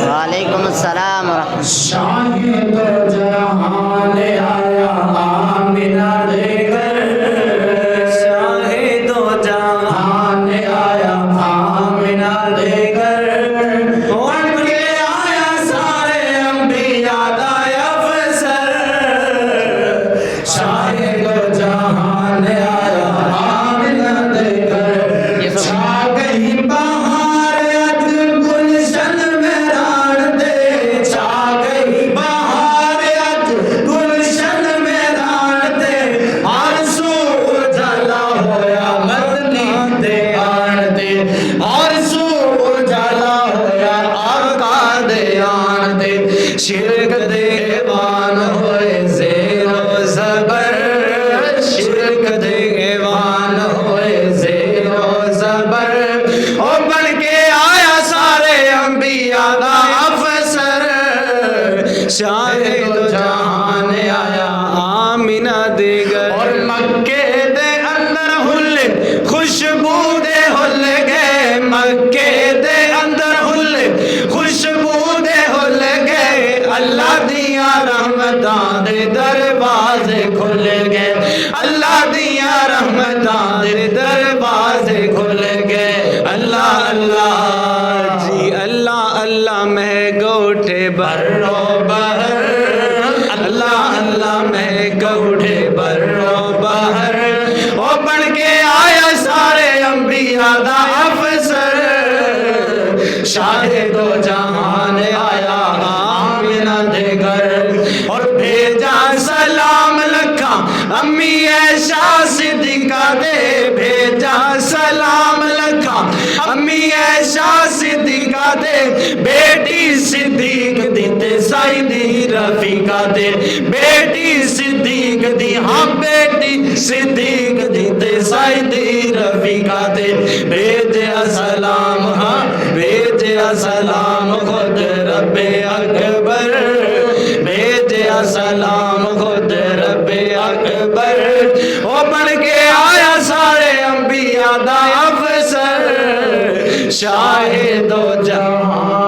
وعلیکم السلام ورحمۃ شاہد جہان آیا آمینہ دے کر شاہد جہان آیا آمینہ دے کر بن کے آیا سارے انبیاء دا افسر شاہد جہان آیا آمینہ دے کر چھا گئی بہار اد گلشن میں ران دے چھا گئی بہار اد گلشن میں ران دے آرزو اجالا ہویا مدنی دے آن دے آرزو اجالا ہویا آقا دے آن دے شرک دے ایوان ہوئے زیر و زبر شرک دے ایوان ہوئے زیر و زبر او بن کے آیا سارے انبیاء دا افسر شاہد جہان آیا آمینہ دیگر اور مکے دے اندر ہل خوشبو دے ہل گئے مکے دے اندر ہل خوشبو دے ہل گئے اللہ دیا رحمتاں دے دروازے کھل گئے اللہ دیا رحمتاں دے دروازے کھل گئے اللہ اللہ جی اللہ اللہ میں گوٹھے برو بہر اللہ اللہ میں گوٹھے برو بہر او بن کے آیا سارے انبیاء دا افسر شاہد و جہان آیا آمینہ دے گھر اور بھیجا سلام لکھا امی عائشہ صدیقہ دے بھیجا سلام لکھا امی عائشہ صدیقہ دے بیٹی صدیق دی تے سائدی رفیقہ دے بیٹی صدیق دی ہاں بیٹی صدیق دی تے سائدی رفیقہ دے بھیجا سلام ہاں بھیجا سلام خود رب اکبر بھیجا سلام خود رب اکبر او بن کے آیا سارے انبیاء دا افسر شاہد و جہان